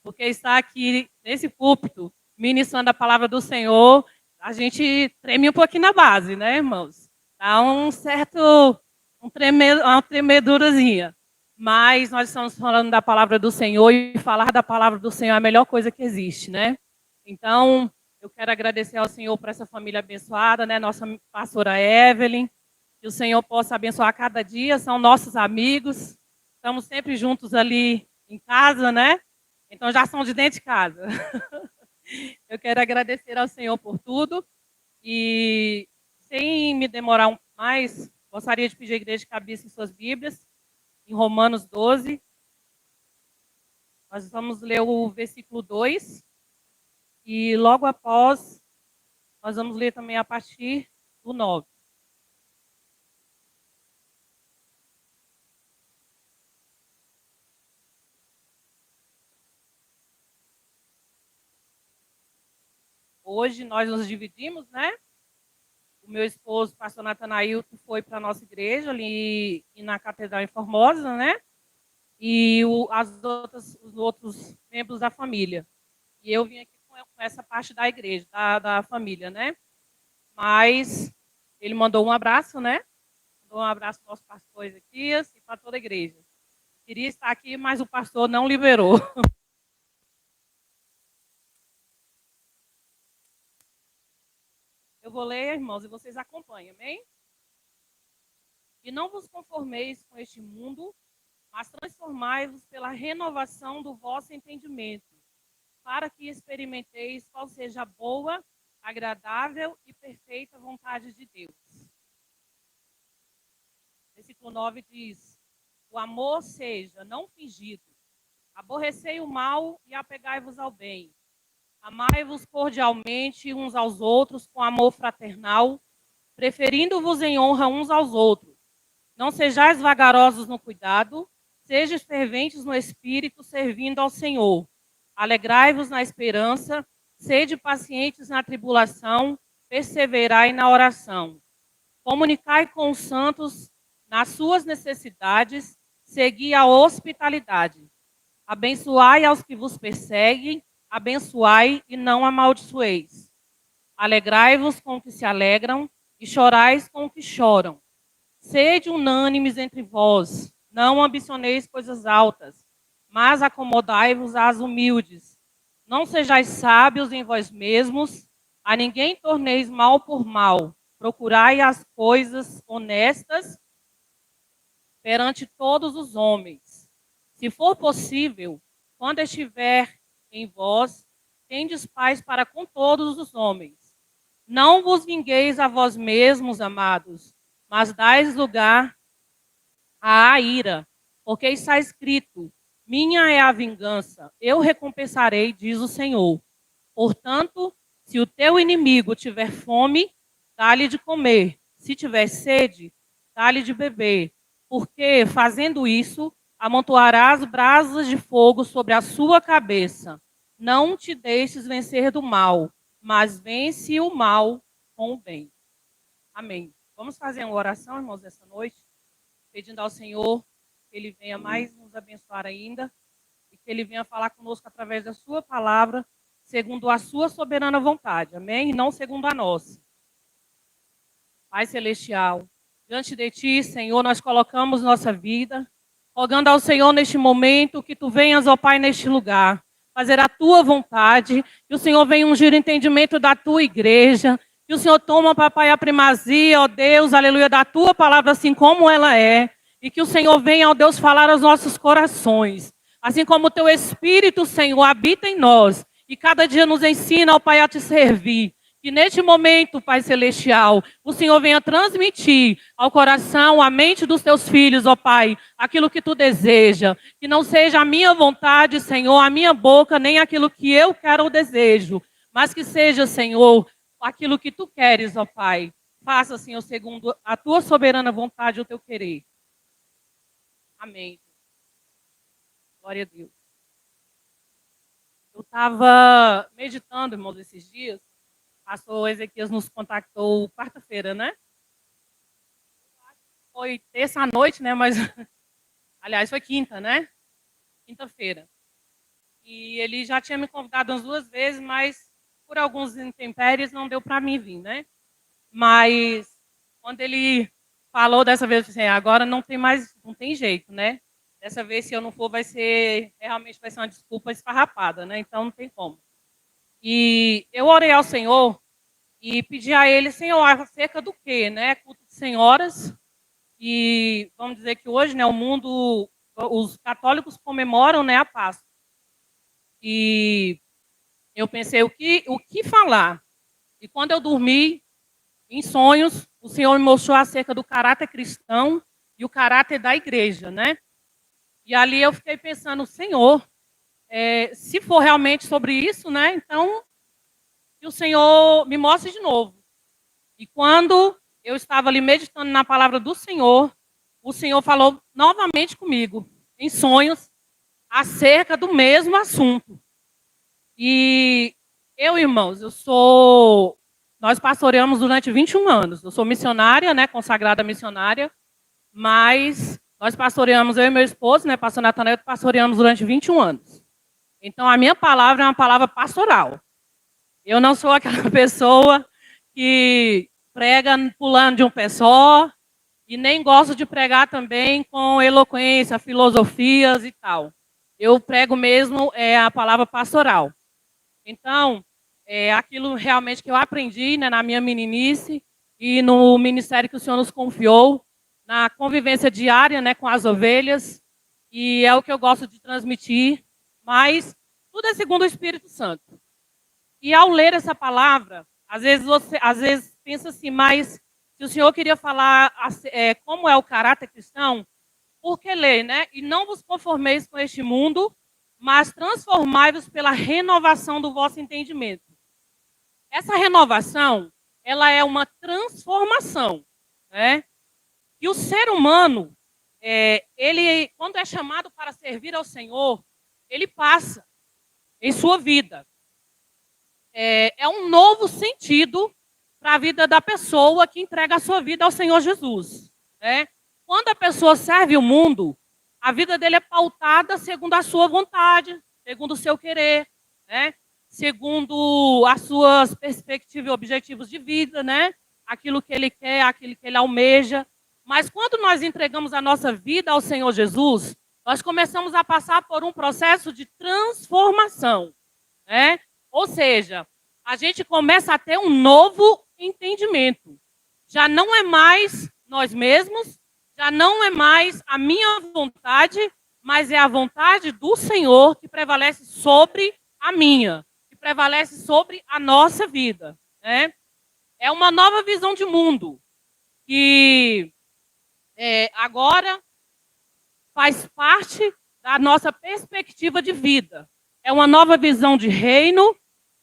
porque estar aqui nesse púlpito, ministrando a palavra do Senhor, a gente treme um pouquinho na base, né, irmãos? Dá uma tremedurazinha. Mas nós estamos falando da palavra do Senhor e falar da palavra do Senhor é a melhor coisa que existe, né? Então, eu quero agradecer ao Senhor por essa família abençoada, né? Nossa pastora Evelyn, que o Senhor possa abençoar cada dia, são nossos amigos, estamos sempre juntos ali em casa, né? Então já são de dentro de casa. Eu quero agradecer ao Senhor por tudo e, sem me demorar mais, gostaria de pedir à igreja que abrisse suas Bíblias em Romanos 12. Nós vamos ler o versículo 2 e logo após nós vamos ler também a partir do 9. Hoje nós nos dividimos, né? O meu esposo, pastor Natanailton, foi para a nossa igreja ali na Catedral em Formosa, né? E os outros membros da família. E eu vim aqui com essa parte da igreja, da família, né? Mas ele mandou um abraço, né? Mandou um abraço para os nosso pastor Ezequias e para toda a igreja. Queria estar aqui, mas o pastor não liberou. Eu vou ler, irmãos, e vocês acompanham, amém? E não vos conformeis com este mundo, mas transformai-vos pela renovação do vosso entendimento, para que experimenteis qual seja a boa, agradável e perfeita vontade de Deus. Versículo 9 diz: o amor seja não fingido, aborrecei o mal e apegai-vos ao bem. Amai-vos cordialmente uns aos outros com amor fraternal, preferindo-vos em honra uns aos outros. Não sejais vagarosos no cuidado, sejais ferventes no espírito, servindo ao Senhor. Alegrai-vos na esperança, sede pacientes na tribulação, perseverai na oração. Comunicai com os santos nas suas necessidades, segui a hospitalidade. Abençoai aos que vos perseguem, abençoai e não amaldiçoeis. Alegrai-vos com os que se alegram e chorais com os que choram. Sede unânimes entre vós, não ambicioneis coisas altas, mas acomodai-vos às humildes. Não sejais sábios em vós mesmos, a ninguém torneis mal por mal. Procurai as coisas honestas perante todos os homens. Se for possível, quando estiver em vós, tendes paz para com todos os homens. Não vos vingueis a vós mesmos, amados, mas dais lugar à ira, porque está escrito: minha é a vingança, eu recompensarei, diz o Senhor. Portanto, se o teu inimigo tiver fome, dá-lhe de comer. Se tiver sede, dá-lhe de beber. Porque, fazendo isso, amontoarás brasas de fogo sobre a sua cabeça. Não te deixes vencer do mal, mas vence o mal com o bem. Amém. Vamos fazer uma oração, irmãos, essa noite, pedindo ao Senhor que Ele venha mais nos abençoar ainda e que Ele venha falar conosco através da sua palavra, segundo a sua soberana vontade, amém? E não segundo a nossa. Pai Celestial, diante de Ti, Senhor, nós colocamos nossa vida, rogando ao Senhor neste momento que Tu venhas, ó Pai, neste lugar, fazer a Tua vontade, que o Senhor venha ungir o entendimento da Tua igreja, que o Senhor toma, papai, a primazia, ó Deus, aleluia, da Tua palavra assim como ela é, e que o Senhor venha, ó Deus, falar aos nossos corações, assim como o Teu Espírito, Senhor, habita em nós, e cada dia nos ensina, ó Pai, a Te servir. Que neste momento, Pai Celestial, o Senhor venha transmitir ao coração, à mente dos teus filhos, ó Pai, aquilo que tu deseja. Que não seja a minha vontade, Senhor, a minha boca, nem aquilo que eu quero ou desejo, mas que seja, Senhor, aquilo que tu queres, ó Pai. Faça, Senhor, segundo a tua soberana vontade e o teu querer. Amém. Glória a Deus. Eu estava meditando, irmãos, esses dias. Pastor Ezequias nos contactou quarta-feira, né? Foi terça à noite, né? Mas, aliás, foi quinta, né? Quinta-feira. E ele já tinha me convidado umas 2 vezes, mas por alguns intempéries não deu para mim vir, né? Mas quando ele falou dessa vez, eu falei assim, agora não tem mais, não tem jeito, né? Dessa vez, se eu não for, realmente vai ser uma desculpa esfarrapada, né? Então não tem como. E eu orei ao Senhor e pedi a ele, Senhor, acerca do quê, né? Culto de senhoras. E vamos dizer que hoje, né, o mundo, os católicos comemoram, né, a Páscoa. E eu pensei, o que falar? E quando eu dormi, em sonhos, o Senhor me mostrou acerca do caráter cristão e o caráter da igreja, né? E ali eu fiquei pensando, Senhor, se for realmente sobre isso, né? Então, que o Senhor me mostre de novo. E quando eu estava ali meditando na palavra do Senhor, o Senhor falou novamente comigo, em sonhos, acerca do mesmo assunto. E eu, irmãos, nós pastoreamos durante 21 anos. Eu sou missionária, né, consagrada missionária, mas nós pastoreamos, eu e meu esposo, né, pastor Natanael, pastoreamos durante 21 anos. Então, a minha palavra é uma palavra pastoral. Eu não sou aquela pessoa que prega pulando de um pé só, e nem gosto de pregar também com eloquência, filosofias e tal. Eu prego mesmo a palavra pastoral. Então, aquilo realmente que eu aprendi, né, na minha meninice e no ministério que o Senhor nos confiou, na convivência diária, né, com as ovelhas, e é o que eu gosto de transmitir, mas tudo é segundo o Espírito Santo. E ao ler essa palavra, às vezes pensa assim, mas se o Senhor queria falar como é o caráter cristão, por que ler, né? E não vos conformeis com este mundo, mas transformai-vos pela renovação do vosso entendimento. Essa renovação, ela é uma transformação, né? E o ser humano, ele, quando é chamado para servir ao Senhor, ele passa em sua vida. É um novo sentido para a vida da pessoa que entrega a sua vida ao Senhor Jesus, né? Quando a pessoa serve o mundo, a vida dele é pautada segundo a sua vontade, segundo o seu querer, né? Segundo as suas perspectivas e objetivos de vida, né? Aquilo que ele quer, aquilo que ele almeja. Mas quando nós entregamos a nossa vida ao Senhor Jesus, nós começamos a passar por um processo de transformação, né? Ou seja, a gente começa a ter um novo entendimento. Já não é mais nós mesmos, já não é mais a minha vontade, mas é a vontade do Senhor que prevalece sobre a minha, que prevalece sobre a nossa vida, né? É uma nova visão de mundo que agora faz parte da nossa perspectiva de vida. É uma nova visão de reino,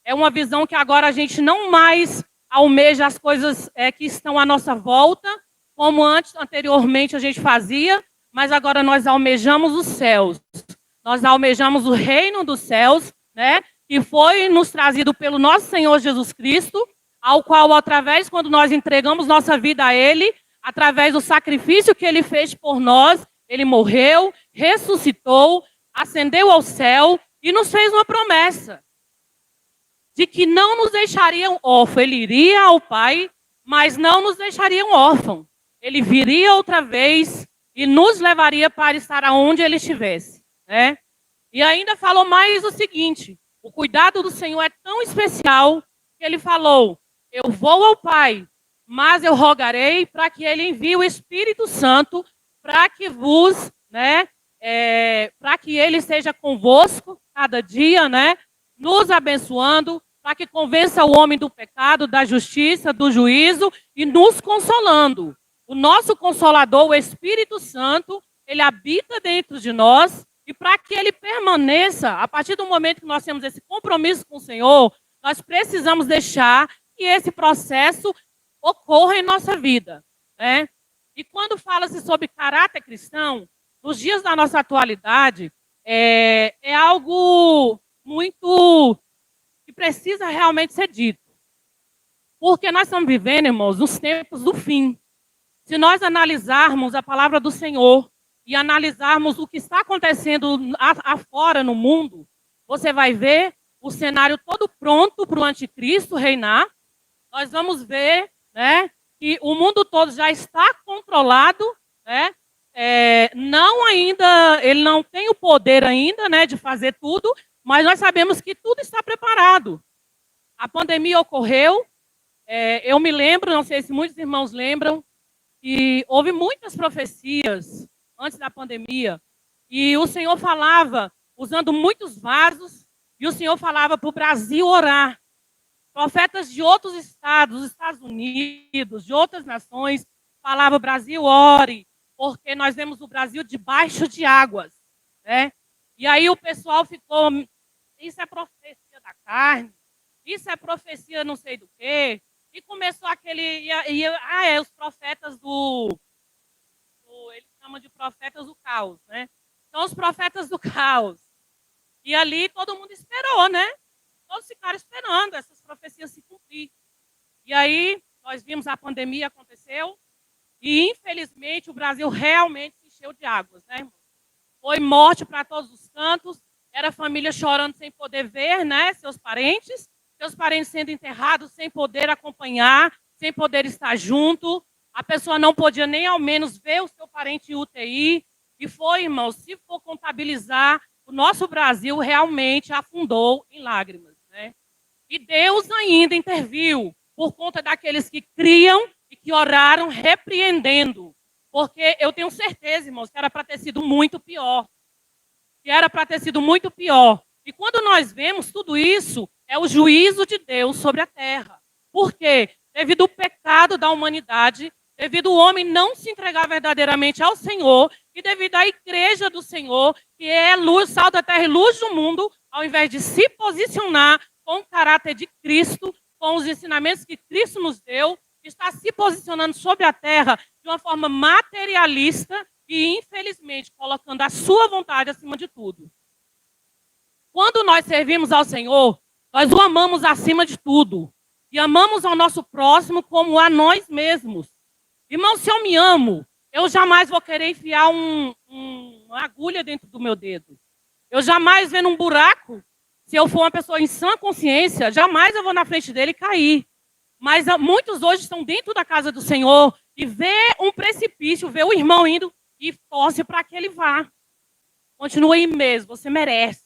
é uma visão que agora a gente não mais almeja as coisas que estão à nossa volta, como anteriormente a gente fazia, mas agora nós almejamos os céus. Nós almejamos o reino dos céus, né? Que foi nos trazido pelo nosso Senhor Jesus Cristo, ao qual, quando nós entregamos nossa vida a Ele, através do sacrifício que Ele fez por nós, Ele morreu, ressuscitou, ascendeu ao céu e nos fez uma promessa de que não nos deixariam órfãos. Ele iria ao Pai, mas não nos deixariam órfãos. Ele viria outra vez e nos levaria para estar aonde Ele estivesse, né? E ainda falou mais o seguinte: o cuidado do Senhor é tão especial que Ele falou: eu vou ao Pai, mas eu rogarei para que Ele envie o Espírito Santo para que vos, né? Para que Ele esteja convosco cada dia, né? Nos abençoando, para que convença o homem do pecado, da justiça, do juízo e nos consolando. O nosso Consolador, o Espírito Santo, ele habita dentro de nós e para que ele permaneça, a partir do momento que nós temos esse compromisso com o Senhor, nós precisamos deixar que esse processo ocorra em nossa vida, né? E quando fala-se sobre caráter cristão, nos dias da nossa atualidade, é algo muito que precisa realmente ser dito. Porque nós estamos vivendo, irmãos, nos tempos do fim. Se nós analisarmos a palavra do Senhor e analisarmos o que está acontecendo afora no mundo, você vai ver o cenário todo pronto para o anticristo reinar. Nós vamos ver, né, que o mundo todo já está controlado, né? Não ainda, ele não tem o poder ainda, né, de fazer tudo, mas nós sabemos que tudo está preparado. A pandemia ocorreu, eu me lembro, não sei se muitos irmãos lembram, que houve muitas profecias antes da pandemia, e o Senhor falava, usando muitos vasos, e o Senhor falava para o Brasil orar. Profetas de outros estados, dos Estados Unidos, de outras nações, falavam: Brasil, ore, porque nós vemos o Brasil debaixo de águas, né? E aí o pessoal ficou: isso é profecia da carne, isso é profecia não sei do quê. E começou aquele, os profetas eles chamam de profetas do caos, né? São os profetas do caos. E ali todo mundo esperou, né? Todos ficaram esperando essas profecias se cumprir. E aí, nós vimos a pandemia aconteceu, e infelizmente o Brasil realmente se encheu de águas, né, irmão? Foi morte para todos os cantos, era família chorando sem poder ver, né, seus parentes sendo enterrados sem poder acompanhar, sem poder estar junto, a pessoa não podia nem ao menos ver o seu parente em UTI, e foi, irmão, se for contabilizar, o nosso Brasil realmente afundou em lágrimas, né? E Deus ainda interviu por conta daqueles que criam e que oraram repreendendo. Porque eu tenho certeza, irmãos, que era para ter sido muito pior. Que era para ter sido muito pior. E quando nós vemos tudo isso, é o juízo de Deus sobre a terra. Por quê? Devido ao pecado da humanidade, devido ao homem não se entregar verdadeiramente ao Senhor, e devido à igreja do Senhor, que é luz, sal da terra e luz do mundo, ao invés de se posicionar com o caráter de Cristo, com os ensinamentos que Cristo nos deu, está se posicionando sobre a terra de uma forma materialista e, infelizmente, colocando a sua vontade acima de tudo. Quando nós servimos ao Senhor, nós o amamos acima de tudo. E amamos ao nosso próximo como a nós mesmos. Irmão, se eu me amo, eu jamais vou querer enfiar uma agulha dentro do meu dedo. Eu jamais vendo um buraco, se eu for uma pessoa em sã consciência, jamais eu vou na frente dele cair. Mas muitos hoje estão dentro da casa do Senhor e vê um precipício, vê o irmão indo e torce para que ele vá. Continua aí mesmo, você merece.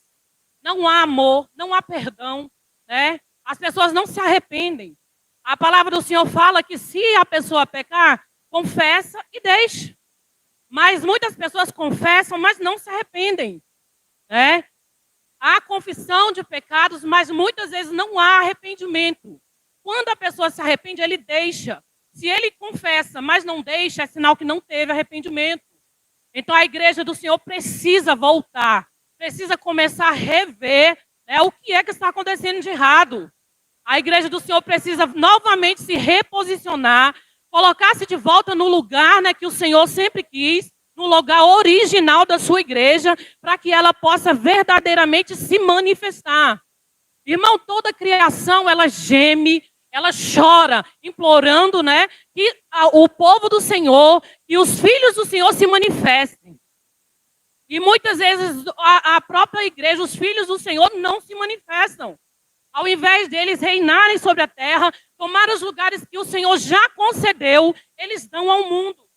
Não há amor, não há perdão, né? As pessoas não se arrependem. A palavra do Senhor fala que se a pessoa pecar, confessa e deixa. Mas muitas pessoas confessam, mas não se arrependem, né? Há confissão de pecados, mas muitas vezes não há arrependimento. Quando a pessoa se arrepende, ele deixa. Se ele confessa, mas não deixa, é sinal que não teve arrependimento. Então a igreja do Senhor precisa voltar, precisa começar a rever, né, o que é que está acontecendo de errado. A igreja do Senhor precisa novamente se reposicionar, colocar-se de volta no lugar, né, que o Senhor sempre quis, no lugar original da sua igreja, para que ela possa verdadeiramente se manifestar. Irmão, toda criação, ela geme, ela chora, implorando, né, que o povo do Senhor e os filhos do Senhor se manifestem. E muitas vezes a própria igreja, os filhos do Senhor não se manifestam. Ao invés deles reinarem sobre a terra, tomar os lugares que o Senhor já concedeu, eles dão ao mundo,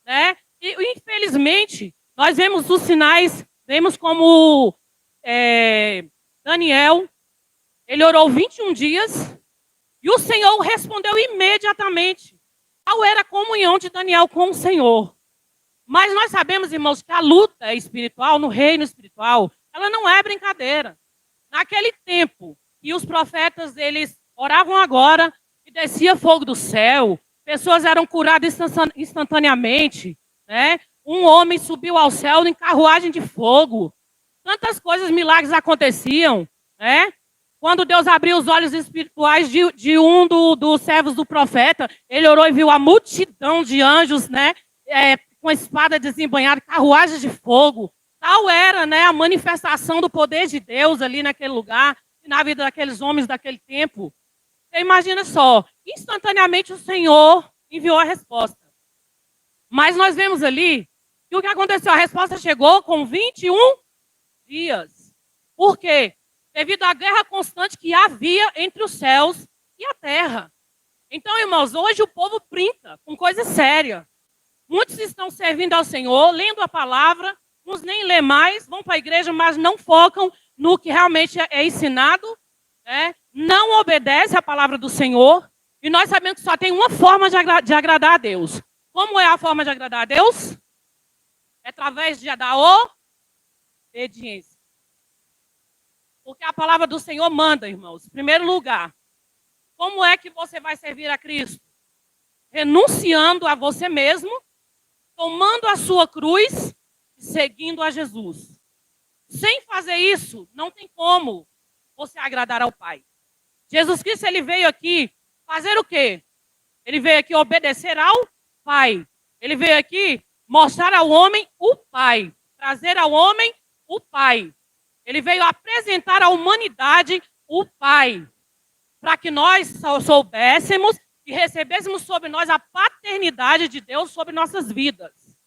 né? E infelizmente, nós vemos os sinais, vemos como Daniel, ele orou 21 dias, e o Senhor respondeu imediatamente. Qual era a comunhão de Daniel com o Senhor? Mas nós sabemos, irmãos, que a luta espiritual, no reino espiritual, ela não é brincadeira. Naquele tempo, e os profetas, eles oravam agora, e descia fogo do céu, pessoas eram curadas instantaneamente, né? Um homem subiu ao céu em carruagem de fogo. Tantas coisas, milagres aconteciam, né? Quando Deus abriu os olhos espirituais de um dos servos do profeta, ele orou e viu a multidão de anjos, né? Com espada desembanhada, carruagens de fogo. Tal era, né, a manifestação do poder de Deus ali naquele lugar, na vida daqueles homens daquele tempo. Você imagina só, instantaneamente o Senhor enviou a resposta. Mas nós vemos ali que o que aconteceu? A resposta chegou com 21 dias. Por quê? Devido à guerra constante que havia entre os céus e a terra. Então, irmãos, hoje o povo brinca com coisa séria. Muitos estão servindo ao Senhor, lendo a palavra, uns nem lê mais, vão para a igreja, mas não focam no que realmente é ensinado, não obedece à palavra do Senhor. E nós sabemos que só tem uma forma de agradar a Deus. Como é a forma de agradar a Deus? É através da obediência. Porque a palavra do Senhor manda, irmãos. Em primeiro lugar, como é que você vai servir a Cristo? Renunciando a você mesmo, tomando a sua cruz e seguindo a Jesus. Sem fazer isso, não tem como você agradar ao Pai. Jesus Cristo, ele veio aqui fazer o quê? Ele veio aqui obedecer ao Pai. Ele veio aqui mostrar ao homem o Pai. Trazer ao homem o Pai. Ele veio apresentar à humanidade o Pai. Para que nós soubéssemos e recebêssemos sobre nós a paternidade de Deus sobre nossas vidas.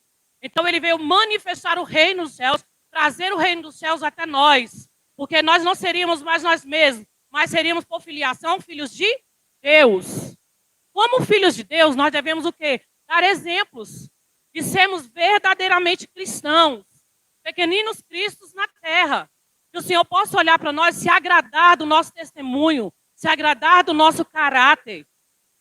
Então ele veio manifestar o reino dos céus, trazer o reino dos céus até nós. Porque nós não seríamos mais nós mesmos, mas seríamos por filiação filhos de Deus. Como filhos de Deus, nós devemos o quê? Dar exemplos de sermos verdadeiramente cristãos, pequeninos cristos na terra. Que o Senhor possa olhar para nós, se agradar do nosso testemunho, se agradar do nosso caráter.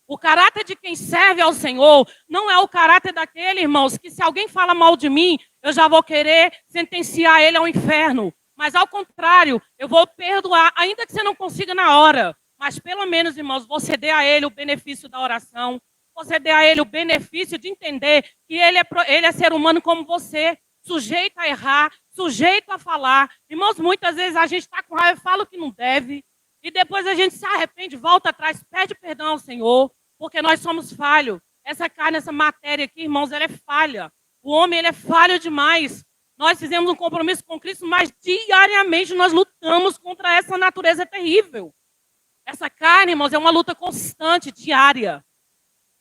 O caráter de quem serve ao Senhor não é o caráter daquele, irmãos, que se alguém fala mal de mim, eu já vou querer sentenciar ele ao inferno. Mas ao contrário, eu vou perdoar, ainda que você não consiga na hora. Mas pelo menos, irmãos, você dê a ele o benefício da oração. Você dê a ele o benefício de entender que ele é ser humano como você, sujeito a errar, sujeito a falar. Irmãos, muitas vezes a gente está com raiva e fala o que não deve. E depois a gente se arrepende, volta atrás, pede perdão ao Senhor, porque nós somos falhos. Essa carne, essa matéria aqui, irmãos, ela é falha. O homem, ele é falho demais. Nós fizemos um compromisso com Cristo, mas diariamente nós lutamos contra essa natureza terrível. Essa carne, irmãos, é uma luta constante, diária.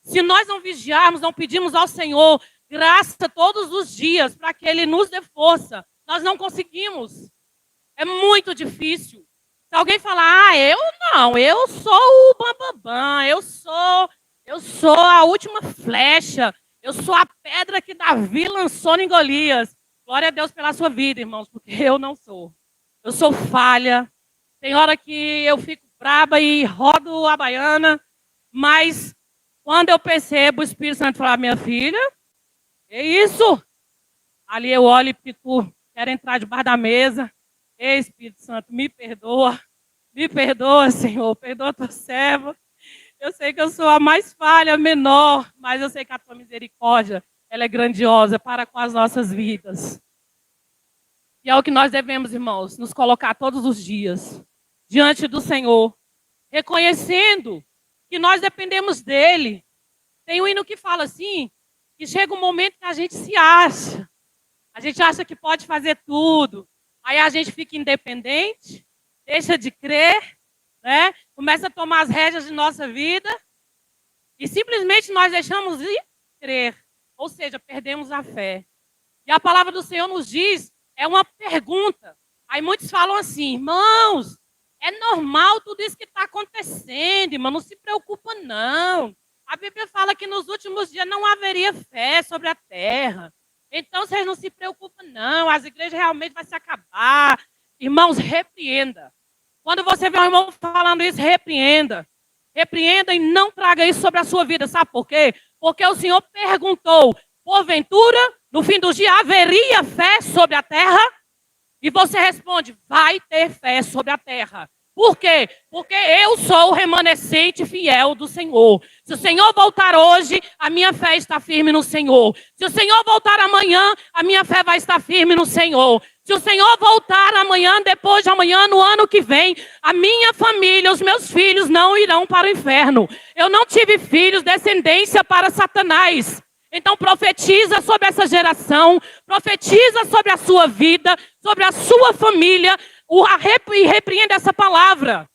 Se nós não vigiarmos, não pedimos ao Senhor graça todos os dias para que Ele nos dê força, nós não conseguimos. É muito difícil. Se alguém falar, eu não, eu sou o bambambam, eu sou a última flecha, eu sou a pedra que Davi lançou em Golias. Glória a Deus pela sua vida, irmãos, porque eu não sou. Eu sou falha. Tem hora que eu fico braba e rodo a baiana, mas quando eu percebo o Espírito Santo falar, minha filha, é isso. Ali eu olho e fico, quero entrar debaixo da mesa. Ei, Espírito Santo, me perdoa, Senhor, perdoa a tua serva. Eu sei que eu sou a mais falha, menor, mas eu sei que a tua misericórdia, ela é grandiosa para com as nossas vidas. E é o que nós devemos, irmãos, nos colocar todos os dias diante do Senhor, reconhecendo que nós dependemos dele. Tem um hino que fala assim, que chega um momento que a gente se acha. A gente acha que pode fazer tudo. Aí a gente fica independente, deixa de crer, né? Começa a tomar as rédeas de nossa vida e simplesmente nós deixamos de crer. Ou seja, perdemos a fé. E a palavra do Senhor nos diz, é uma pergunta. Aí muitos falam assim, irmãos, é normal tudo isso que está acontecendo, irmão, não se preocupa não. A Bíblia fala que nos últimos dias não haveria fé sobre a terra. Então, vocês não se preocupam, não. As igrejas realmente vão se acabar. Irmãos, repreenda. Quando você vê um irmão falando isso, repreenda. Repreenda e não traga isso sobre a sua vida. Sabe por quê? Porque o Senhor perguntou, porventura, no fim do dia, haveria fé sobre a terra? E você responde, vai ter fé sobre a terra. Por quê? Porque eu sou o remanescente fiel do Senhor. Se o Senhor voltar hoje, a minha fé está firme no Senhor. Se o Senhor voltar amanhã, a minha fé vai estar firme no Senhor. Se o Senhor voltar amanhã, depois de amanhã, no ano que vem, a minha família, os meus filhos não irão para o inferno. Eu não tive filhos, descendência para Satanás. Então profetiza sobre essa geração, profetiza sobre a sua vida, sobre a sua família, e repreenda essa palavra.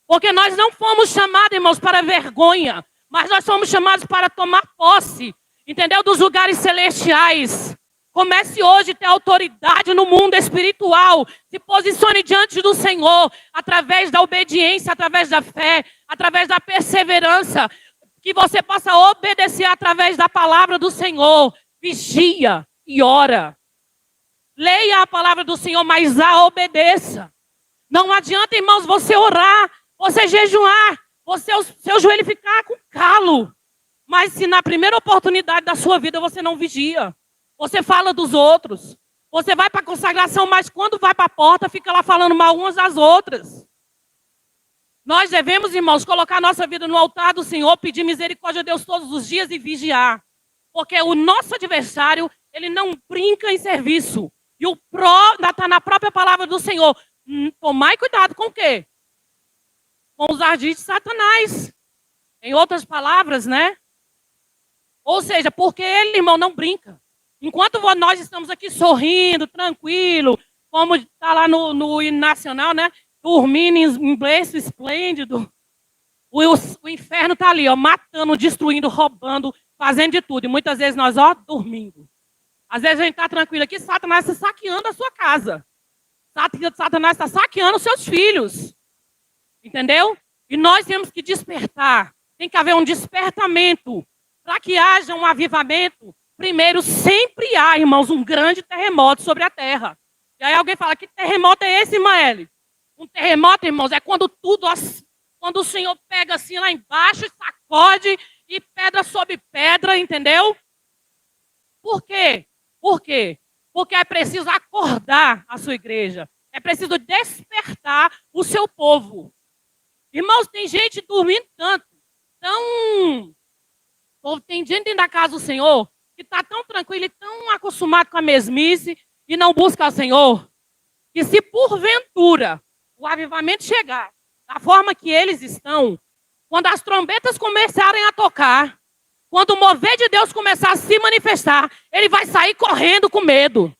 Porque nós não fomos chamados, irmãos, para vergonha, mas nós fomos chamados para tomar posse, entendeu? Dos lugares celestiais. Comece hoje a ter autoridade no mundo espiritual. Se posicione diante do Senhor, através da obediência, através da fé, através da perseverança. Que você possa obedecer através da palavra do Senhor. Vigia e ora. Leia a palavra do Senhor, mas a obedeça. Não adianta, irmãos, você orar, você jejuar, você seu joelho ficar com calo. Mas se na primeira oportunidade da sua vida você não vigia, você fala dos outros, você vai para a consagração, mas quando vai para a porta, fica lá falando mal umas das outras. Nós devemos, irmãos, colocar a nossa vida no altar do Senhor, pedir misericórdia a Deus todos os dias e vigiar. Porque o nosso adversário, ele não brinca em serviço. E está na própria palavra do Senhor. Tomai cuidado com o quê? Com os ardis de Satanás. Em outras palavras, né? Ou seja, porque ele, irmão, não brinca. Enquanto nós estamos aqui sorrindo, tranquilo, como está lá no hino nacional, né? Dormindo em berço esplêndido. O inferno está ali, ó, matando, destruindo, roubando, fazendo de tudo. E muitas vezes nós, ó, dormindo. Às vezes a gente está tranquilo aqui, Satanás está saqueando a sua casa. Satanás está saqueando os seus filhos. Entendeu? E nós temos que despertar. Tem que haver um despertamento. Para que haja um avivamento, primeiro sempre há, irmãos, um grande terremoto sobre a terra. E aí alguém fala, que terremoto é esse, Maeli? Um terremoto, irmãos, é quando quando o Senhor pega assim lá embaixo, sacode e pedra sobre pedra, entendeu? Por quê? Por quê? Porque é preciso acordar a sua igreja. É preciso despertar o seu povo. Irmãos, tem gente dormindo tanto, tem gente dentro da casa do Senhor que está tão tranquilo e tão acostumado com a mesmice e não busca o Senhor, que se porventura o avivamento chegar da forma que eles estão, quando as trombetas começarem a tocar, quando o mover de Deus começar a se manifestar, ele vai sair correndo com medo.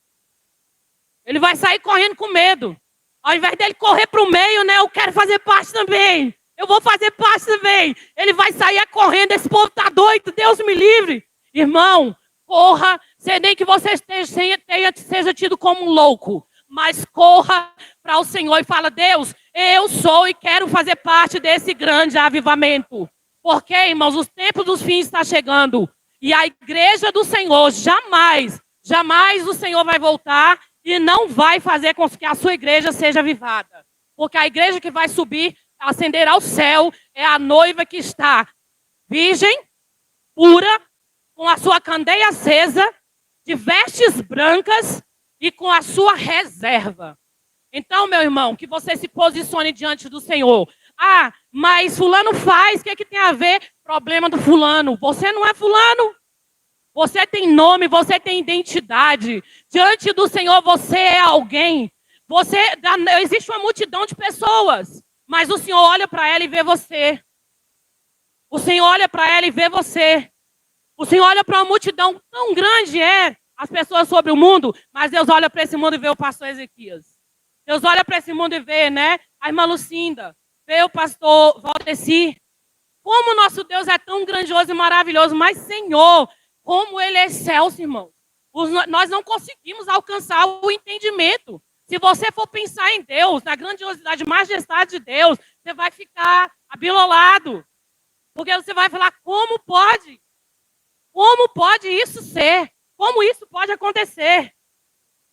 Ele vai sair correndo com medo. Ao invés dele correr para o meio, né? Eu quero fazer parte também. Eu vou fazer parte também. Ele vai sair correndo. Esse povo está doido. Deus me livre. Irmão, corra. Sei nem que você seja tido como um louco. Mas corra para o Senhor e fala, Deus, eu sou e quero fazer parte desse grande avivamento. Porque, irmãos, os tempos dos fins estão chegando. E a igreja do Senhor jamais o Senhor vai voltar e não vai fazer com que a sua igreja seja avivada. Porque a igreja que vai subir, ascender ao céu, é a noiva que está virgem, pura, com a sua candeia acesa, de vestes brancas e com a sua reserva. Então, meu irmão, que você se posicione diante do Senhor. Ah, mas fulano faz, o que tem a ver? Problema do fulano. Você não é fulano. Você tem nome, você tem identidade. Diante do Senhor você é alguém. Existe uma multidão de pessoas, mas o Senhor olha para ela e vê você. O Senhor olha para ela e vê você. O Senhor olha para uma multidão tão grande, as pessoas sobre o mundo, mas Deus olha para esse mundo e vê o pastor Ezequias. Deus olha para esse mundo e vê, né, a irmã Lucinda, vê o pastor Valdeci. Como o nosso Deus é tão grandioso e maravilhoso, mas Senhor, como Ele é excelso, irmão. Nós não conseguimos alcançar o entendimento. Se você for pensar em Deus, na grandiosidade e majestade de Deus, você vai ficar abilolado. Porque você vai falar, como pode? Como pode isso ser? Como isso pode acontecer?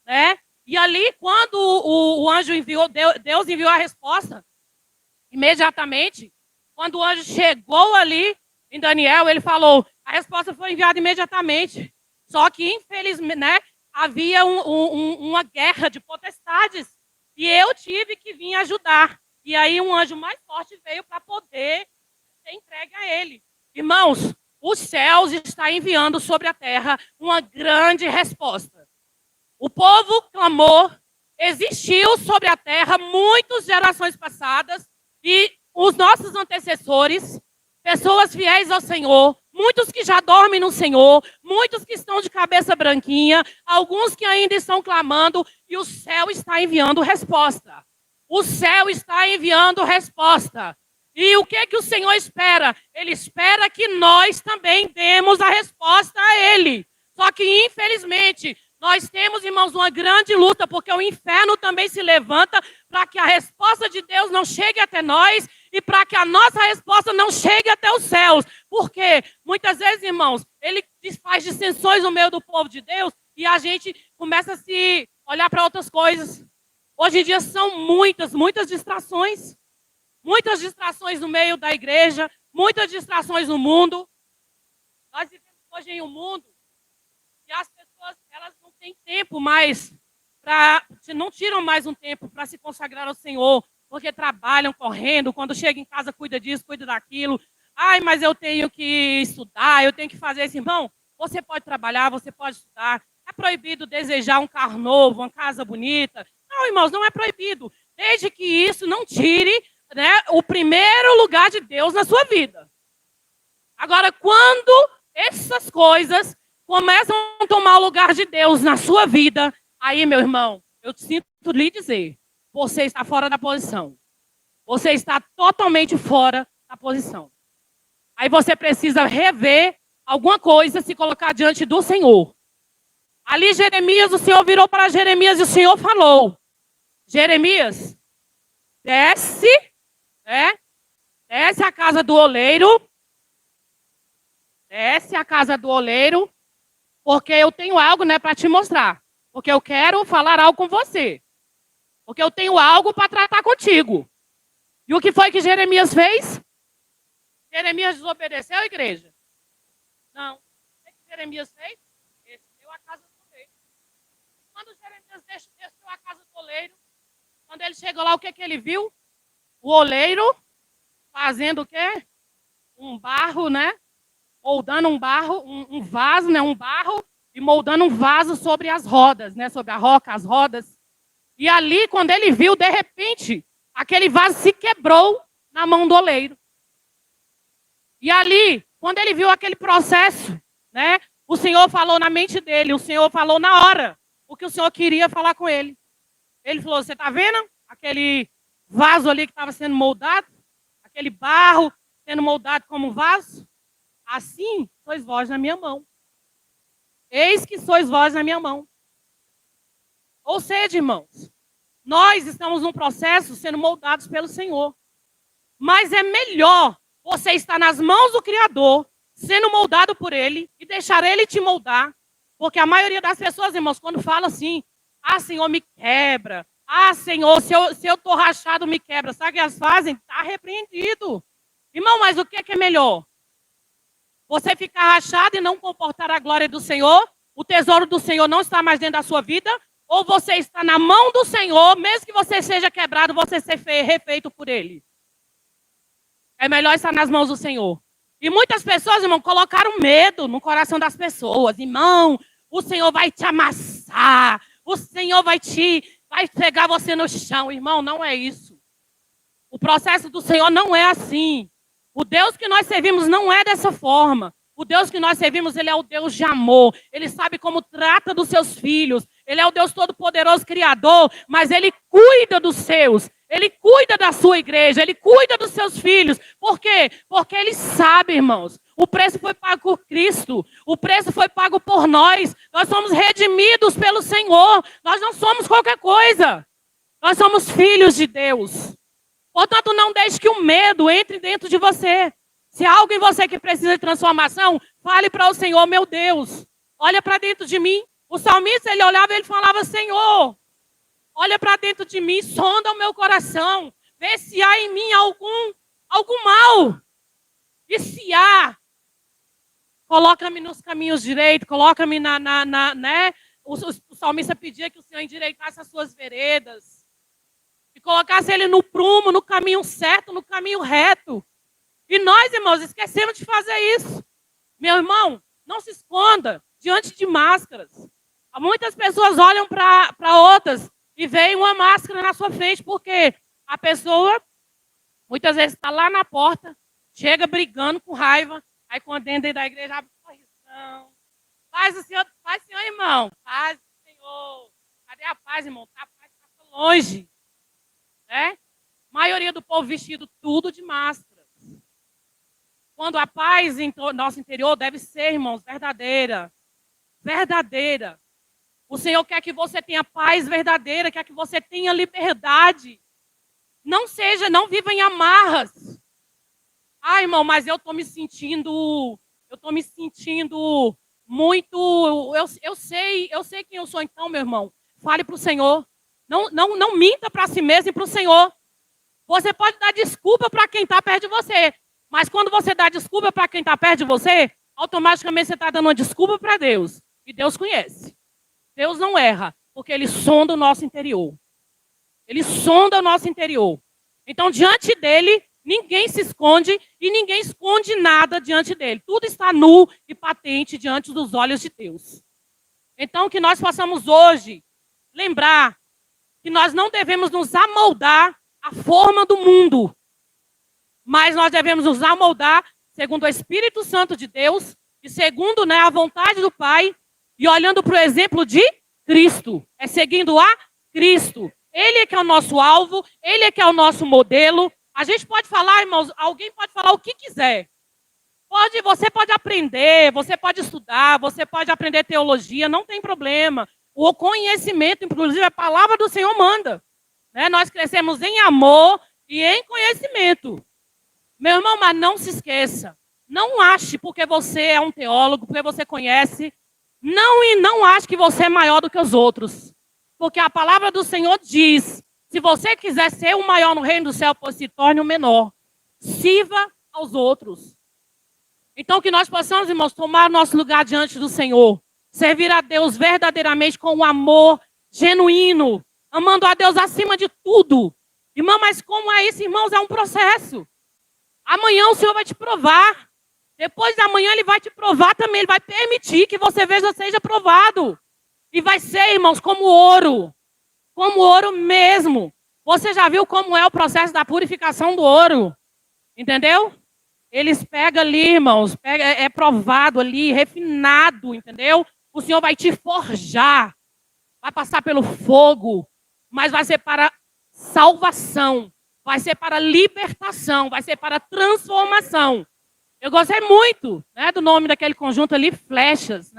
Né? E ali, quando o anjo enviou, Deus enviou a resposta, imediatamente, quando o anjo chegou ali em Daniel, ele falou, a resposta foi enviada imediatamente. Só que, infelizmente, né, havia uma guerra de potestades. E eu tive que vir ajudar. E aí um anjo mais forte veio para poder ser entregue a ele. Irmãos, os céus estão enviando sobre a terra uma grande resposta. O povo clamou, existiu sobre a terra muitas gerações passadas e os nossos antecessores, pessoas fiéis ao Senhor, muitos que já dormem no Senhor, muitos que estão de cabeça branquinha, alguns que ainda estão clamando, e o céu está enviando resposta. O céu está enviando resposta. E o que o Senhor espera? Ele espera que nós também demos a resposta a Ele. Só que, infelizmente, Nós temos, irmãos, uma grande luta, porque o inferno também se levanta para que a resposta de Deus não chegue até nós e para que a nossa resposta não chegue até os céus. Porque muitas vezes, irmãos, ele faz dissensões no meio do povo de Deus e a gente começa a se olhar para outras coisas. Hoje em dia são muitas distrações. Muitas distrações no meio da igreja, muitas distrações no mundo. Nós vivemos hoje em um mundo que as pessoas elas não têm tempo mais, não tiram mais um tempo para se consagrar ao Senhor, porque trabalham correndo, quando chega em casa cuida disso, cuida daquilo. Ai, mas eu tenho que estudar, eu tenho que fazer isso. Irmão, você pode trabalhar, você pode estudar. É proibido desejar um carro novo, uma casa bonita. Não, irmãos, não é proibido. Desde que isso não tire, né, o primeiro lugar de Deus na sua vida. Agora, quando essas coisas começam a tomar o lugar de Deus na sua vida, aí, meu irmão, eu sinto lhe dizer, você está fora da posição. Você está totalmente fora da posição. Aí você precisa rever alguma coisa, se colocar diante do Senhor. Ali, Jeremias, o Senhor virou para Jeremias e o Senhor falou: Jeremias, desce, desce a casa do oleiro, desce a casa do oleiro, porque eu tenho algo, né, para te mostrar. Porque eu quero falar algo com você. Porque eu tenho algo para tratar contigo. E o que foi que Jeremias fez? Jeremias desobedeceu a igreja? Não. O que Jeremias fez? Desceu a casa do oleiro. Quando Jeremias desceu a casa do oleiro, quando ele chegou lá, o que ele viu? O oleiro fazendo o quê? Um barro, né? Moldando um barro, um vaso, né? Um barro, e moldando um vaso sobre as rodas, né? Sobre a roca, as rodas. E ali, quando ele viu, de repente, aquele vaso se quebrou na mão do oleiro. E ali, quando ele viu aquele processo, né? O Senhor falou na mente dele, o Senhor falou na hora o que o Senhor queria falar com ele. Ele falou: você está vendo aquele vaso ali que estava sendo moldado? Aquele barro sendo moldado como vaso? Assim sois vós na minha mão. Eis que sois vós na minha mão. Ou seja, irmãos, nós estamos num processo sendo moldados pelo Senhor. Mas é melhor você estar nas mãos do Criador, sendo moldado por Ele e deixar Ele te moldar. Porque a maioria das pessoas, irmãos, quando fala assim: ah, Senhor, me quebra. Ah, Senhor, se eu estou rachado, me quebra. Sabe o que elas fazem? Está repreendido. Irmão, mas o que é melhor? Você ficar rachado e não comportar a glória do Senhor? O tesouro do Senhor não está mais dentro da sua vida? Ou você está na mão do Senhor, mesmo que você seja quebrado, você ser refeito por Ele? É melhor estar nas mãos do Senhor. E muitas pessoas, irmão, colocaram medo no coração das pessoas. Irmão, o Senhor vai te amassar. O Senhor vai pegar você no chão. Irmão, não é isso. O processo do Senhor não é assim. O Deus que nós servimos não é dessa forma. O Deus que nós servimos, Ele é o Deus de amor. Ele sabe como trata dos seus filhos. Ele é o Deus Todo-Poderoso, Criador. Mas Ele cuida dos seus. Ele cuida da sua igreja. Ele cuida dos seus filhos. Por quê? Porque Ele sabe, irmãos. O preço foi pago por Cristo. O preço foi pago por nós. Nós somos redimidos pelo Senhor. Nós não somos qualquer coisa. Nós somos filhos de Deus. Portanto, não deixe que o medo entre dentro de você. Se há algo em você que precisa de transformação, fale para o Senhor: meu Deus, olha para dentro de mim. O salmista, ele olhava e ele falava: Senhor, olha para dentro de mim, sonda o meu coração, vê se há em mim algum mal. E se há, coloca-me nos caminhos direitos, coloca-me né? O salmista pedia que o Senhor endireitasse as suas veredas. E colocasse ele no prumo, no caminho certo, no caminho reto. E nós, irmãos, esquecemos de fazer isso. Meu irmão, não se esconda diante de máscaras. Muitas pessoas olham para outras e veem uma máscara na sua frente, porque a pessoa, muitas vezes, está lá na porta, chega brigando com raiva, aí quando entra da igreja, abre um sorrisão. Paz, Senhor, irmão. Paz, Senhor. Cadê a paz, irmão? A paz está longe. Né? Maioria do povo vestido tudo de máscaras. Quando a paz em nosso interior deve ser, irmãos, verdadeira. Verdadeira. O Senhor quer que você tenha paz verdadeira, quer que você tenha liberdade. Não viva em amarras. Ah, irmão, mas eu estou me sentindo muito. Eu sei quem eu sou, então, meu irmão. Fale para o Senhor. Não minta para si mesmo e para o Senhor. Você pode dar desculpa para quem está perto de você, mas quando você dá desculpa para quem está perto de você, automaticamente você está dando uma desculpa para Deus. E Deus conhece. Deus não erra, porque Ele sonda o nosso interior. Ele sonda o nosso interior. Então, diante dEle, ninguém se esconde e ninguém esconde nada diante dEle. Tudo está nu e patente diante dos olhos de Deus. Então, que nós possamos hoje lembrar que nós não devemos nos amoldar à forma do mundo, mas nós devemos nos amoldar segundo o Espírito Santo de Deus e segundo, a vontade do Pai e olhando para o exemplo de Cristo. É seguindo a Cristo. Ele é que é o nosso alvo, Ele é que é o nosso modelo. A gente pode falar, irmãos, alguém pode falar o que quiser. Você pode aprender, você pode estudar, você pode aprender teologia, não tem problema. O conhecimento, inclusive, a palavra do Senhor manda. Nós crescemos em amor e em conhecimento. Meu irmão, mas não se esqueça. Não ache porque você é um teólogo, porque você conhece. Não ache que você é maior do que os outros. Porque a palavra do Senhor diz, se você quiser ser o maior no reino do céu, pois se torne o menor. Sirva aos outros. Então que nós possamos, irmãos, tomar nosso lugar diante do Senhor. Servir a Deus verdadeiramente com um amor genuíno. Amando a Deus acima de tudo. Irmão, mas como é isso, irmãos? É um processo. Amanhã o Senhor vai te provar. Depois da manhã Ele vai te provar também. Ele vai permitir que você seja provado. E vai ser, irmãos, como ouro. Como ouro mesmo. Você já viu como é o processo da purificação do ouro? Entendeu? Eles pegam ali, irmãos. É provado ali, refinado, entendeu? O Senhor vai te forjar. Vai passar pelo fogo. Mas vai ser para salvação. Vai ser para libertação. Vai ser para transformação. Eu gostei muito, do nome daquele conjunto ali, flechas,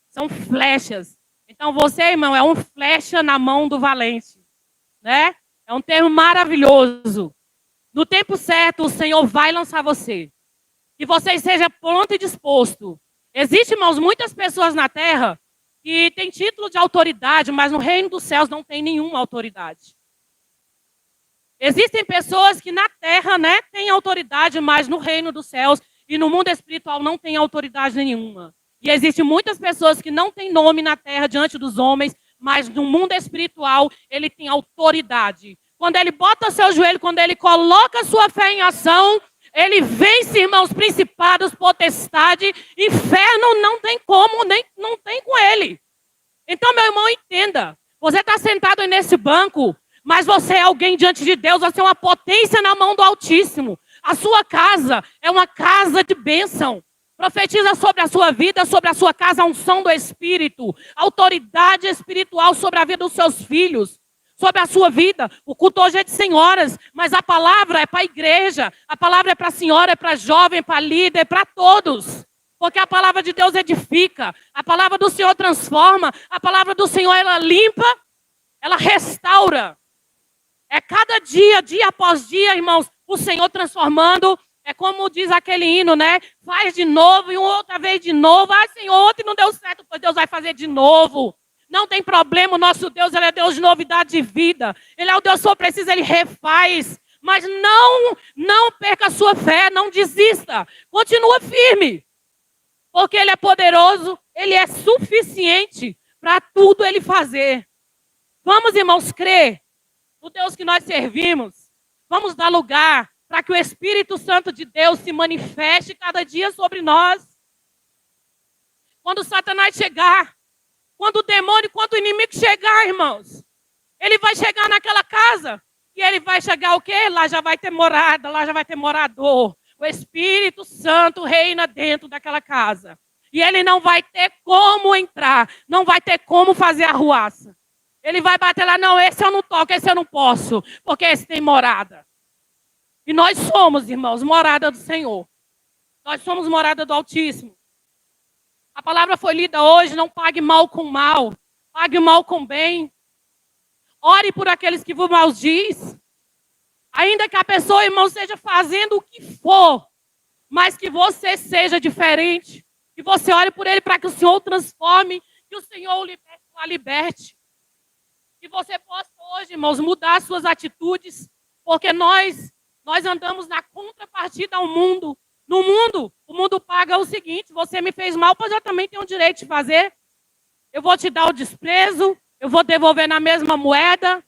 São flechas. Então você, irmão, é um flecha na mão do valente, É um termo maravilhoso. No tempo certo, o Senhor vai lançar você. Que você esteja pronto e disposto. Existem, irmãos, muitas pessoas na terra que têm título de autoridade, mas no reino dos céus não tem nenhuma autoridade. Existem pessoas que na terra, têm autoridade, mas no reino dos céus e no mundo espiritual não tem autoridade nenhuma. E existem muitas pessoas que não têm nome na terra diante dos homens, mas no mundo espiritual ele tem autoridade. Quando ele bota seu joelho, quando ele coloca sua fé em ação, ele vence, irmãos, principados, potestade, inferno não tem como, não tem com ele. Então, meu irmão, entenda. Você está sentado aí nesse banco, mas você é alguém diante de Deus, você é uma potência na mão do Altíssimo. A sua casa é uma casa de bênção. Profetiza sobre a sua vida, sobre a sua casa, a unção do Espírito, autoridade espiritual sobre a vida dos seus filhos, sobre a sua vida. O culto hoje é de senhoras, mas a palavra é para a igreja, a palavra é para a senhora, é para jovem, para líder, é para todos. Porque a palavra de Deus edifica, a palavra do Senhor transforma, a palavra do Senhor ela limpa, ela restaura. É cada dia, dia após dia, irmãos, o Senhor transformando. É como diz aquele hino, Faz de novo e outra vez de novo. Ah, Senhor, ontem não deu certo, pois Deus vai fazer de novo. Não tem problema, o nosso Deus, Ele é Deus de novidade de vida. Ele é o Deus que só precisa, Ele refaz. Mas não perca a sua fé, não desista. Continua firme. Porque Ele é poderoso, Ele é suficiente para tudo Ele fazer. Vamos, irmãos, crer no Deus que nós servimos. Vamos dar lugar para que o Espírito Santo de Deus se manifeste cada dia sobre nós. Quando Satanás chegar, quando o demônio, quando o inimigo chegar, irmãos, ele vai chegar naquela casa e ele vai chegar o quê? Lá já vai ter morada, lá já vai ter morador. O Espírito Santo reina dentro daquela casa. E ele não vai ter como entrar, não vai ter como fazer arruaça. Ele vai bater lá, não, esse eu não toco, esse eu não posso, porque esse tem morada. E nós somos, irmãos, morada do Senhor. Nós somos morada do Altíssimo. A palavra foi lida hoje, não pague mal com mal. Pague o mal com bem. Ore por aqueles que vos maldiz. Ainda que a pessoa, irmão, esteja fazendo o que for, mas que você seja diferente. Que você ore por ele para que o Senhor o transforme, que o Senhor o liberte. Que você possa hoje, irmãos, mudar suas atitudes, porque nós andamos na contrapartida ao mundo. No mundo, o mundo paga o seguinte: você me fez mal, pois eu também tenho o direito de fazer. Eu vou te dar o desprezo, eu vou devolver na mesma moeda,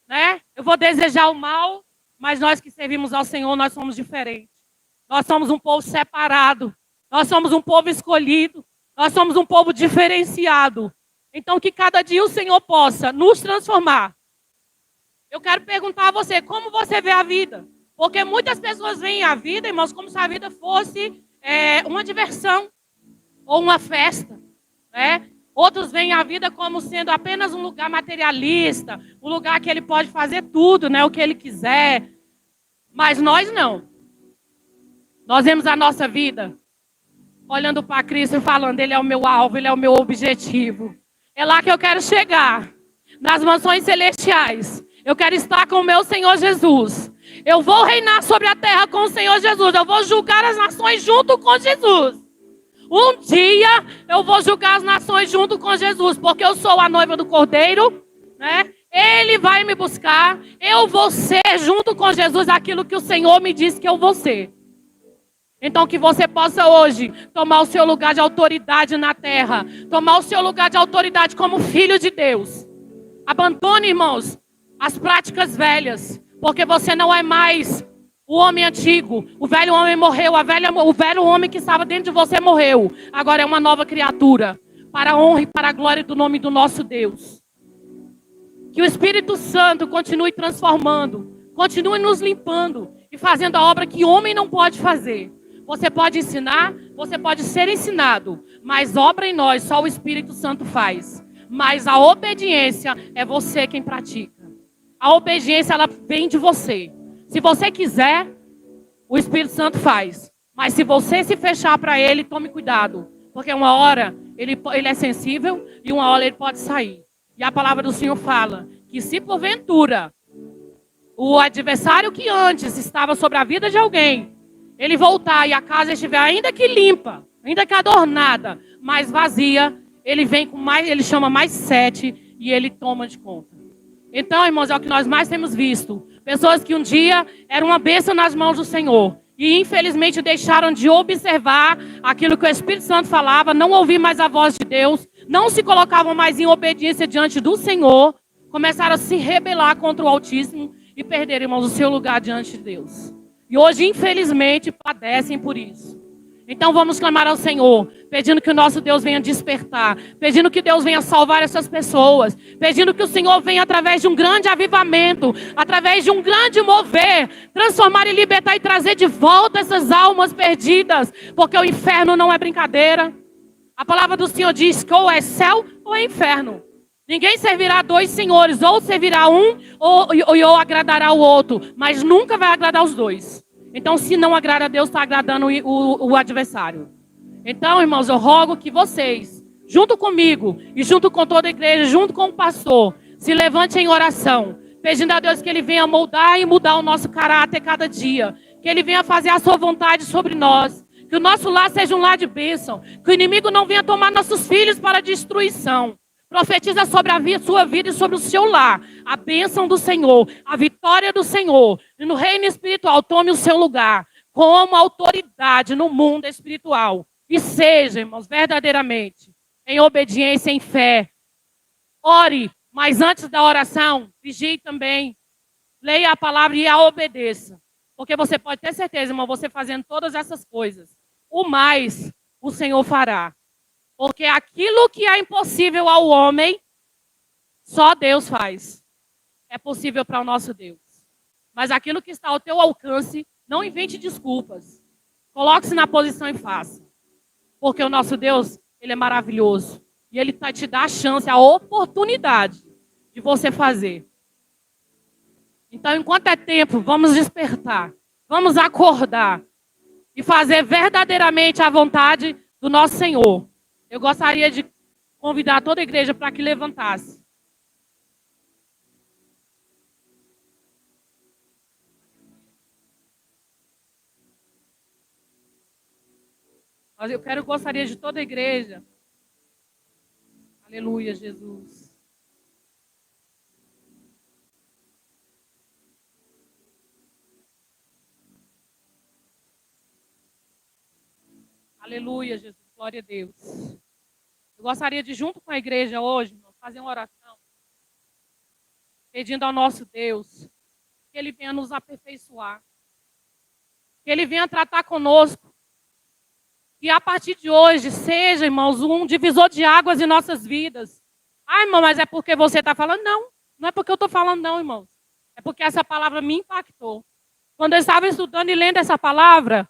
né? Eu vou desejar o mal, mas nós que servimos ao Senhor, nós somos diferentes. Nós somos um povo separado, nós somos um povo escolhido, nós somos um povo diferenciado. Então, que cada dia o Senhor possa nos transformar. Eu quero perguntar a você, como você vê a vida? Porque muitas pessoas veem a vida, irmãos, como se a vida fosse uma diversão ou uma festa, né? Outros veem a vida como sendo apenas um lugar materialista, um lugar que ele pode fazer tudo, né, o que ele quiser. Mas nós não. Nós vemos a nossa vida olhando para Cristo e falando: Ele é o meu alvo, Ele é o meu objetivo. É lá que eu quero chegar, nas mansões celestiais. Eu quero estar com o meu Senhor Jesus. Eu vou reinar sobre a terra com o Senhor Jesus. Eu vou julgar as nações junto com Jesus. Um dia eu vou julgar as nações junto com Jesus, porque eu sou a noiva do Cordeiro, né? Ele vai me buscar. Eu vou ser junto com Jesus aquilo que o Senhor me disse que eu vou ser. Então que você possa hoje tomar o seu lugar de autoridade na terra. Tomar o seu lugar de autoridade como filho de Deus. Abandone, irmãos, as práticas velhas. Porque você não é mais o homem antigo. O velho homem morreu. O velho homem que estava dentro de você morreu. Agora é uma nova criatura. Para a honra e para a glória do nome do nosso Deus. Que o Espírito Santo continue transformando. Continue nos limpando. E fazendo a obra que homem não pode fazer. Você pode ensinar, você pode ser ensinado, mas obra em nós só o Espírito Santo faz. Mas a obediência é você quem pratica. A obediência, ela vem de você. Se você quiser, o Espírito Santo faz. Mas se você se fechar para ele, tome cuidado. Porque uma hora ele é sensível e uma hora ele pode sair. E a palavra do Senhor fala que se porventura o adversário que antes estava sobre a vida de alguém, ele voltar e a casa estiver ainda que limpa, ainda que adornada, mas vazia, ele vem com mais, ele chama mais 7 e ele toma de conta. Então, irmãos, é o que nós mais temos visto. Pessoas que um dia eram uma bênção nas mãos do Senhor e infelizmente deixaram de observar aquilo que o Espírito Santo falava, não ouvir mais a voz de Deus, não se colocavam mais em obediência diante do Senhor, começaram a se rebelar contra o Altíssimo e perderam, irmãos, o seu lugar diante de Deus. E hoje, infelizmente, padecem por isso. Então vamos clamar ao Senhor, pedindo que o nosso Deus venha despertar, pedindo que Deus venha salvar essas pessoas, pedindo que o Senhor venha através de um grande avivamento, através de um grande mover, transformar e libertar e trazer de volta essas almas perdidas, porque o inferno não é brincadeira. A palavra do Senhor diz que ou é céu ou é inferno. Ninguém servirá a 2 senhores, ou servirá um ou agradará o outro, mas nunca vai agradar os 2. Então, se não agrada a Deus, está agradando o adversário. Então, irmãos, eu rogo que vocês, junto comigo e junto com toda a igreja, junto com o pastor, se levantem em oração, pedindo a Deus que Ele venha moldar e mudar o nosso caráter cada dia, que Ele venha fazer a sua vontade sobre nós, que o nosso lar seja um lar de bênção, que o inimigo não venha tomar nossos filhos para destruição. Profetiza sobre a sua vida e sobre o seu lar. A bênção do Senhor, a vitória do Senhor. E no reino espiritual, tome o seu lugar como autoridade no mundo espiritual. E seja, irmãos, verdadeiramente, em obediência, em fé. Ore, mas antes da oração, vigie também. Leia a palavra e a obedeça. Porque você pode ter certeza, irmão, você fazendo todas essas coisas, o mais o Senhor fará. Porque aquilo que é impossível ao homem, só Deus faz. É possível para o nosso Deus. Mas aquilo que está ao teu alcance, não invente desculpas. Coloque-se na posição e faça. Porque o nosso Deus, Ele é maravilhoso. E Ele te dá a chance, a oportunidade de você fazer. Então, enquanto é tempo, vamos despertar. Vamos acordar. E fazer verdadeiramente a vontade do nosso Senhor. Eu gostaria de convidar toda a igreja para que levantasse. Mas gostaria de toda a igreja. Aleluia, Jesus. Aleluia, Jesus. Glória a Deus. Eu gostaria de, junto com a igreja hoje, fazer uma oração, pedindo ao nosso Deus que Ele venha nos aperfeiçoar, que Ele venha tratar conosco, que a partir de hoje seja, irmãos, um divisor de águas em nossas vidas. Ah, irmão, mas é porque você está falando? Não, não é porque eu estou falando não, irmãos. É porque essa palavra me impactou. Quando eu estava estudando e lendo essa palavra,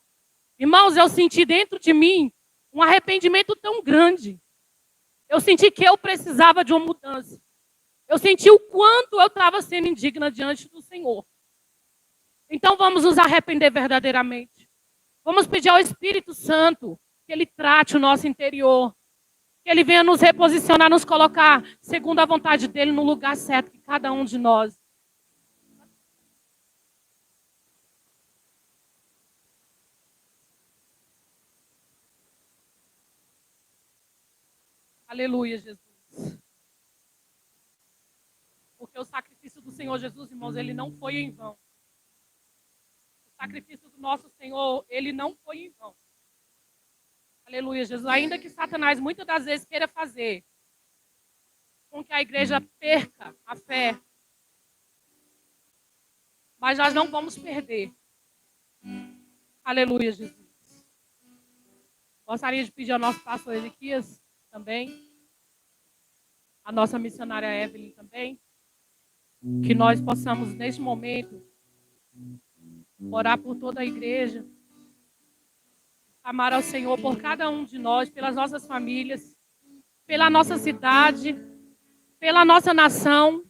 irmãos, eu senti dentro de mim um arrependimento tão grande. Eu senti que eu precisava de uma mudança. Eu senti o quanto eu estava sendo indigna diante do Senhor. Então vamos nos arrepender verdadeiramente. Vamos pedir ao Espírito Santo que Ele trate o nosso interior. Que Ele venha nos reposicionar, nos colocar segundo a vontade dEle no lugar certo que cada um de nós. Aleluia, Jesus. Porque o sacrifício do Senhor Jesus, irmãos, ele não foi em vão. O sacrifício do nosso Senhor, ele não foi em vão. Aleluia, Jesus. Ainda que Satanás muitas das vezes queira fazer com que a igreja perca a fé, mas nós não vamos perder. Aleluia, Jesus. Gostaria de pedir ao nosso pastor Ezequias também, a nossa missionária Evelyn também, que nós possamos, neste momento, orar por toda a igreja, amar ao Senhor por cada um de nós, pelas nossas famílias, pela nossa cidade, pela nossa nação,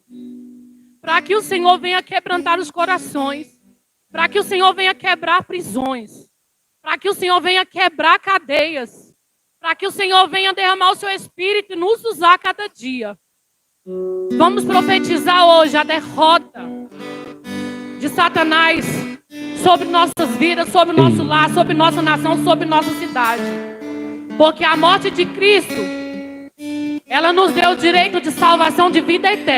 para que o Senhor venha quebrantar os corações, para que o Senhor venha quebrar prisões, para que o Senhor venha quebrar cadeias, para que o Senhor venha derramar o seu Espírito e nos usar cada dia. Vamos profetizar hoje a derrota de Satanás sobre nossas vidas, sobre o nosso lar, sobre nossa nação, sobre nossa cidade. Porque a morte de Cristo, ela nos deu o direito de salvação de vida eterna.